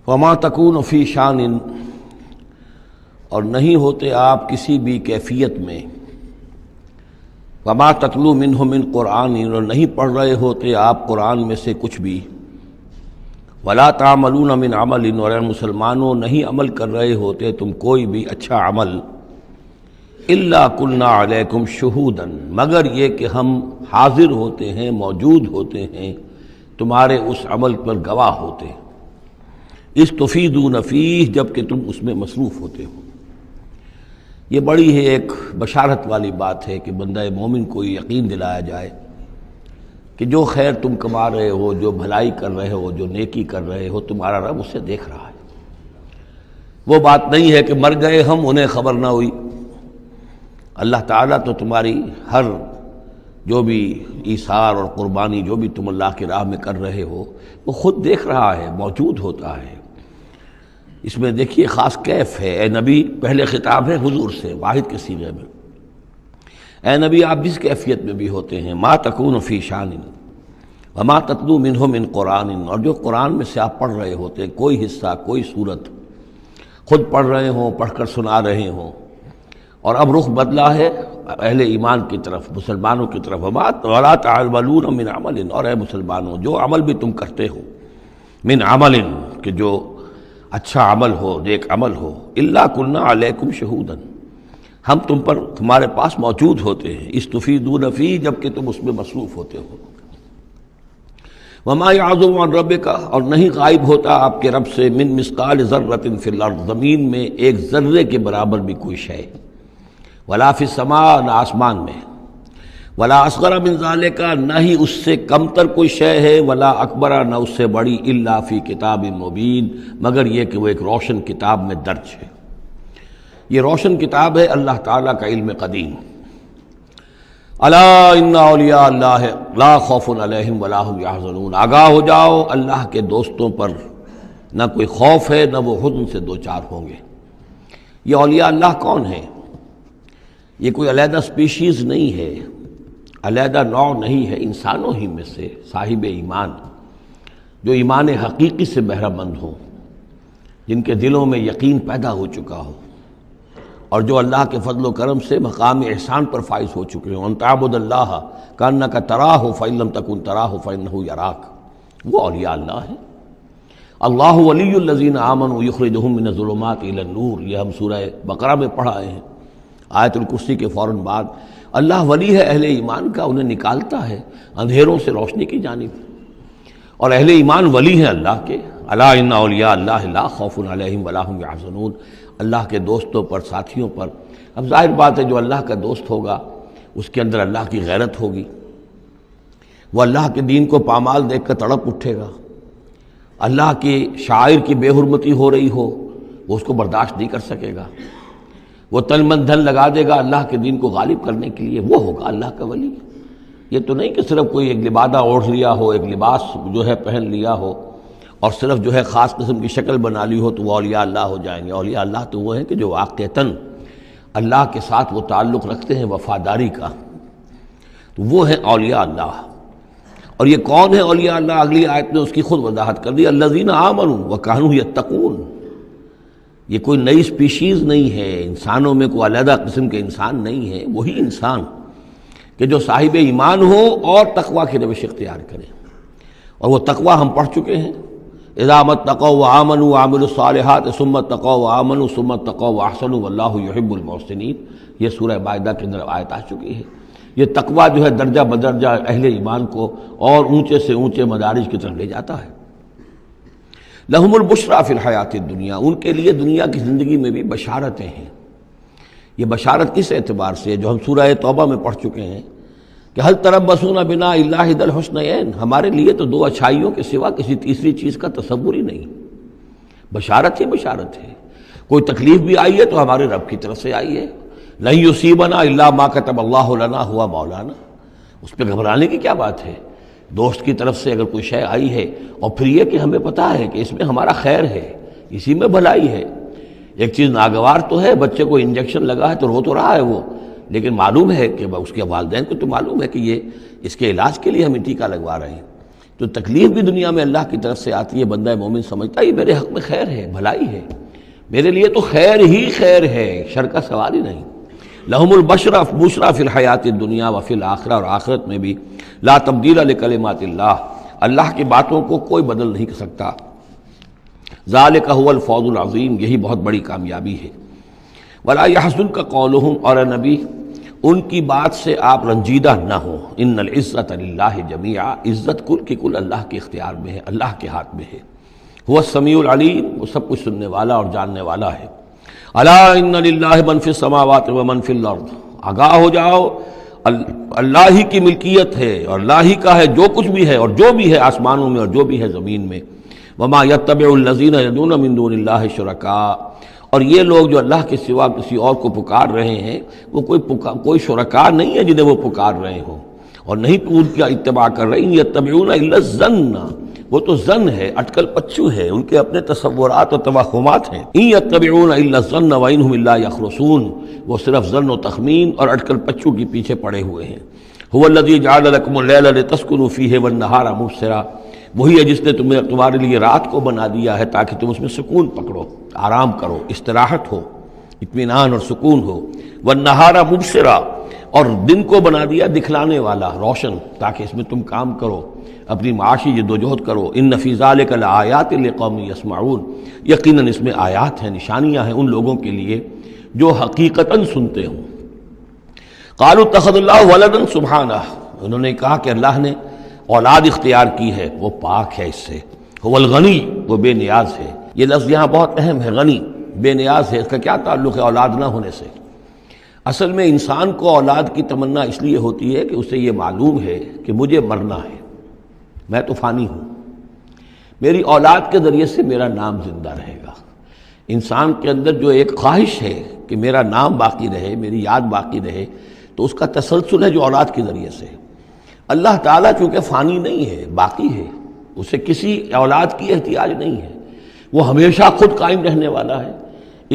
وما تکون فی شان، اور نہیں ہوتے آپ کسی بھی کیفیت میں، وما تتلو منہ من قرآن، اور نہیں پڑھ رہے ہوتے آپ قرآن میں سے کچھ بھی، ولا تعملون من عمل، اور اے مسلمانوں نہیں عمل کر رہے ہوتے تم کوئی بھی اچھا عمل، الا کلنا علیکم شہودا، مگر یہ کہ ہم حاضر ہوتے ہیں، موجود ہوتے ہیں، تمہارے اس عمل پر گواہ ہوتے ہیں، اس تفیدون فیہ، جب کہ تم اس میں مصروف ہوتے ہو۔ یہ بڑی ہے ایک بشارت والی بات ہے کہ بندہ مومن کو یقین دلایا جائے کہ جو خیر تم کما رہے ہو، جو بھلائی کر رہے ہو، جو نیکی کر رہے ہو، تمہارا رب اسے دیکھ رہا ہے۔ وہ بات نہیں ہے کہ مر گئے ہم، انہیں خبر نہ ہوئی۔ اللہ تعالیٰ تو تمہاری ہر جو بھی ایثار اور قربانی جو بھی تم اللہ کی راہ میں کر رہے ہو، وہ خود دیکھ رہا ہے، موجود ہوتا ہے۔ اس میں دیکھیے خاص کیف ہے، اے نبی، پہلے خطاب ہے حضور سے واحد کے صیغے میں، اے نبی آپ جس کیفیت میں بھی ہوتے ہیں، ما تکون فی شان وما تتلو منہ من قرآن، اور جو قرآن میں سے آپ پڑھ رہے ہوتے ہیں، کوئی حصہ، کوئی صورت، خود پڑھ رہے ہوں، پڑھ کر سنا رہے ہوں، اور اب رخ بدلا ہے اہل ایمان کی طرف، مسلمانوں کی طرف، ولا تعملون من عمل، اور اے مسلمانوں جو عمل بھی تم کرتے ہو، من عمل، کہ جو اچھا عمل ہو، نیک عمل ہو، الا کلنا علیکم شہودا، ہم تم پر تمہارے پاس موجود ہوتے ہیں، استفیدون فی، جب کہ تم اس میں مصروف ہوتے ہو۔ وما یعزب عن ربک، اور نہیں غائب ہوتا آپ کے رب سے، من مثقال ذرۃ فی الارض، زمین میں ایک ذرے کے برابر بھی کوئی شے، ولا فی السماء، نہ آسمان میں، ولا اصغر من ذالک، نہ ہی اس سے کم تر کوئی شے ہے، ولا اکبر، نہ اس سے بڑی، الا فی کتاب مبین، مگر یہ کہ وہ ایک روشن کتاب میں درج ہے۔ یہ روشن کتاب ہے اللہ تعالیٰ کا علم قدیم۔ الا ان اولیاء اللہ لا خوف علیہم ولا هم یحزنون، آگاہ ہو جاؤ، اللہ کے دوستوں پر نہ کوئی خوف ہے، نہ وہ حزن سے دوچار ہوں گے۔ یہ اولیاء اللہ کون ہیں؟ یہ کوئی علیحدہ سپیشیز نہیں ہے، علیحدہ نوع نہیں ہے، انسانوں ہی میں سے صاحب ایمان، جو ایمان حقیقی سے بہرہ مند ہوں، جن کے دلوں میں یقین پیدا ہو چکا ہو، اور جو اللہ کے فضل و کرم سے مقام احسان پر فائز ہو چکے ہوں۔ ان تعبد اللہ کانک تراہ فإن لم تکن تراہ فإنہ یراک، وہ اولیاء اللہ ہیں۔ اللہ ولی الذین آمنوا یخرجہم من الظلمات الی النور، یہ ہم سورہ بقرہ میں پڑھ آئے ہیں، آیت الکرسی کے فوراً بعد۔ اللہ ولی ہے اہل ایمان کا، انہیں نکالتا ہے اندھیروں سے روشنی کی جانب، اور اہل ایمان ولی ہیں اللہ کے۔ الا ان اولیاء اللہ لا خوف علیہم ولا هم یحزنون، اللہ کے دوستوں پر، ساتھیوں پر۔ اب ظاہر بات ہے جو اللہ کا دوست ہوگا اس کے اندر اللہ کی غیرت ہوگی، وہ اللہ کے دین کو پامال دیکھ کر تڑپ اٹھے گا، اللہ کے شاعر کی بے حرمتی ہو رہی ہو وہ اس کو برداشت نہیں کر سکے گا، وہ تن من دھن لگا دے گا اللہ کے دین کو غالب کرنے کے لیے، وہ ہوگا اللہ کا ولی۔ یہ تو نہیں کہ صرف کوئی ایک لبادہ اوڑھ لیا ہو، ایک لباس جو ہے پہن لیا ہو، اور صرف جو ہے خاص قسم کی شکل بنا لی ہو تو وہ اولیاء اللہ ہو جائیں گے۔ اولیاء اللہ تو وہ ہیں کہ جو واقعتاً اللہ کے ساتھ وہ تعلق رکھتے ہیں وفاداری کا، تو وہ ہیں اولیاء اللہ۔ اور یہ کون ہے اولیاء اللہ؟ اگلی آیت نے اس کی خود وضاحت کر دی، الذین آمنوا وکانوا یتقون۔ یہ کوئی نئی سپیشیز نہیں ہے، انسانوں میں کوئی علیحدہ قسم کے انسان نہیں ہے، وہی انسان کہ جو صاحب ایمان ہو اور تقویٰ کی روش اختیار کرے، اور وہ تقویٰ ہم پڑھ چکے ہیں، اذا اتقوا وآمنوا وعملوا الصالحات ثم اتقوا وآمنوا ثم اتقوا واحسنوا واللہ یحب المحسنین، یہ سورہ مائدہ کے اندر آیت آ چکی ہے۔ یہ تقویٰ جو ہے درجہ بدرجہ اہل ایمان کو اور اونچے سے اونچے مدارج کی طرف لے جاتا ہے۔ لہم البشریٰ فی الحیات الدنیا، ان کے لیے دنیا کی زندگی میں بھی بشارتیں ہیں۔ یہ بشارت کس اعتبار سے، جو ہم سورہ توبہ میں پڑھ چکے ہیں کہ هل تربصون بنا الا احدى الحسنیین، ہمارے لیے تو دو اچھائیوں کے سوا کسی تیسری چیز کا تصور ہی نہیں۔ بشارت ہی بشارت ہے، کوئی تکلیف بھی آئی ہے تو ہمارے رب کی طرف سے آئی ہے، لن یصیبنا الا ما كتب اللہ لنا هو مولانا، اس پہ گھبرانے کی کیا بات ہے؟ دوست کی طرف سے اگر کوئی شے آئی ہے، اور پھر یہ کہ ہمیں پتہ ہے کہ اس میں ہمارا خیر ہے، اسی میں بھلائی ہے۔ ایک چیز ناگوار تو ہے، بچے کو انجیکشن لگا ہے تو رو تو رہا ہے وہ، لیکن معلوم ہے کہ اس کے والدین کو تو معلوم ہے کہ یہ اس کے علاج کے لیے ہم ٹیکہ لگوا رہے ہیں، جو تکلیف بھی دنیا میں اللہ کی طرف سے آتی ہے، بندہ مومن سمجھتا ہے یہ میرے حق میں خیر ہے، بھلائی ہے، میرے لیے تو خیر ہی خیر ہے، شر کا سوال ہی نہیں۔ لہم البشرا فی الحیات الدنیا وفی الآخرہ، اور آخرت میں بھی لا تبدیل لکلمات اللہ، اللہ کی باتوں کو کوئی بدل نہیں کر سکتا۔ ذالک هو الفوز العظیم، یہی بہت بڑی کامیابی ہے۔ ولا یحزنک قولہم، اور اے نبی ان کی بات سے آپ رنجیدہ نہ ہوں۔ ان العزت للہ جمیعا، عزت کل کی کل اللہ کے اختیار میں ہے، اللہ کے ہاتھ میں ہے۔ هو السمیع العلیم، وہ سب کچھ سننے والا اور جاننے والا ہے۔ الا ان للہ من فی السماوات ومن فی الارض، آگاہ ہو جاؤ، اللہ ہی کی ملکیت ہے اور اللہ ہی کا ہے جو کچھ بھی ہے اور جو بھی ہے آسمانوں میں اور جو بھی ہے زمین میں۔ وما یتبع الذین یدعون من دون اللہ شرکاء، اور یہ لوگ جو اللہ کے سوا کسی اور کو پکار رہے ہیں وہ کوئی شرکاء نہیں ہے جنہیں وہ پکار رہے ہوں، اور نہیں ان کا اتباع کر رہے ہیں۔ یتبعون الا الظن، وہ تو ظن ہے، اٹکل پچو ہے، ان کے اپنے تصورات و توہمات ہیں۔ ان یتبعون الا الظن وانہم الا یخرصون، وہ صرف ظن و تخمین اور اٹکل پچو کے پیچھے پڑے ہوئے ہیں۔ هو الذی جعل لکم اللیل لتسکنوا فیہ والنہار مبصرا، وہی ہے جس نے تمہارے لیے رات کو بنا دیا ہے تاکہ تم اس میں سکون پکڑو، آرام کرو، استراحت ہو، اطمینان اور سکون ہو۔ والنہار مبصرا، اور دن کو بنا دیا دکھلانے والا، روشن، تاکہ اس میں تم کام کرو، اپنی معاشی جدوجہد کرو۔ ان فی ذلک لآیات لقوم یسمعون، یقیناً اس میں آیات ہیں، نشانیاں ہیں ان لوگوں کے لیے جو حقیقتاً سنتے ہوں۔ قالوا اتخذ اللہ ولدا سبحانہ، انہوں نے کہا کہ اللہ نے اولاد اختیار کی ہے، وہ پاک ہے اس سے۔ هو الغنی، وہ بے نیاز ہے۔ یہ لفظ یہاں بہت اہم ہے، غنی، بے نیاز ہے، اس کا کیا تعلق ہے اولاد نہ ہونے سے؟ اصل میں انسان کو اولاد کی تمنا اس لیے ہوتی ہے کہ اسے یہ معلوم ہے کہ مجھے مرنا ہے، میں تو فانی ہوں، میری اولاد کے ذریعے سے میرا نام زندہ رہے گا۔ انسان کے اندر جو ایک خواہش ہے کہ میرا نام باقی رہے، میری یاد باقی رہے، تو اس کا تسلسل ہے جو اولاد کے ذریعے سے۔ اللہ تعالیٰ چونکہ فانی نہیں ہے، باقی ہے، اسے کسی اولاد کی احتیاج نہیں ہے، وہ ہمیشہ خود قائم رہنے والا ہے،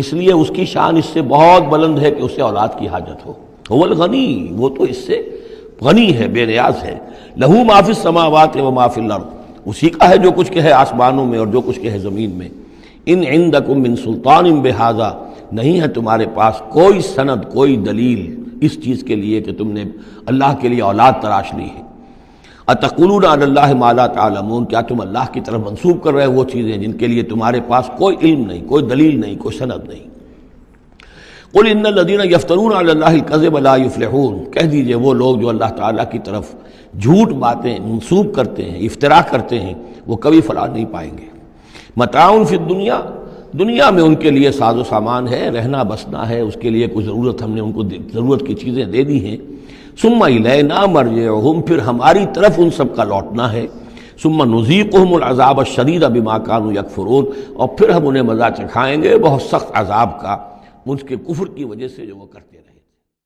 اس لیے اس کی شان اس سے بہت بلند ہے کہ اسے اولاد کی حاجت ہو۔ هو الغنی، وہ تو اس سے غنی ہے، بے نیاز ہے۔ لہو ما فی السماوات و ما فی الارض، اسی کا ہے جو کچھ کہ ہے آسمانوں میں اور جو کچھ کہ ہے زمین میں۔ ان عندکم من سلطان بہذا، نہیں ہے تمہارے پاس کوئی سند، کوئی دلیل اس چیز کے لیے کہ تم نے اللہ کے لیے اولاد تراش لی ہے۔ اتقولون علی اللہ ما لا تعلمون، کیا تم اللہ کی طرف منسوب کر رہے وہ چیزیں جن کے لیے تمہارے پاس کوئی علم نہیں، کوئی دلیل نہیں، کوئی سند نہیں۔ قل ان الذین یفترون علی اللہ الکذب لا یفلحون، کہہ دیجئے وہ لوگ جو اللہ تعالیٰ کی طرف جھوٹ باتیں منسوب کرتے ہیں، افتراء کرتے ہیں، وہ کبھی فلاح نہیں پائیں گے۔ متاع فی الدنیا، دنیا میں ان کے لیے ساز و سامان ہے، رہنا بسنا ہے، اس کے لیے کچھ ضرورت ہم نے ان کو ضرورت کی چیزیں دے دی ہیں۔ ثم الینا مرجعہم، پھر ہماری طرف ان سب کا لوٹنا ہے۔ ثم نذیقہم العذاب الشدید بما کانوا یکفرون، اور پھر ہم انہیں مزہ چکھائیں گے بہت سخت عذاب کا، ان کے کفر کی وجہ سے جو وہ کرتے رہے۔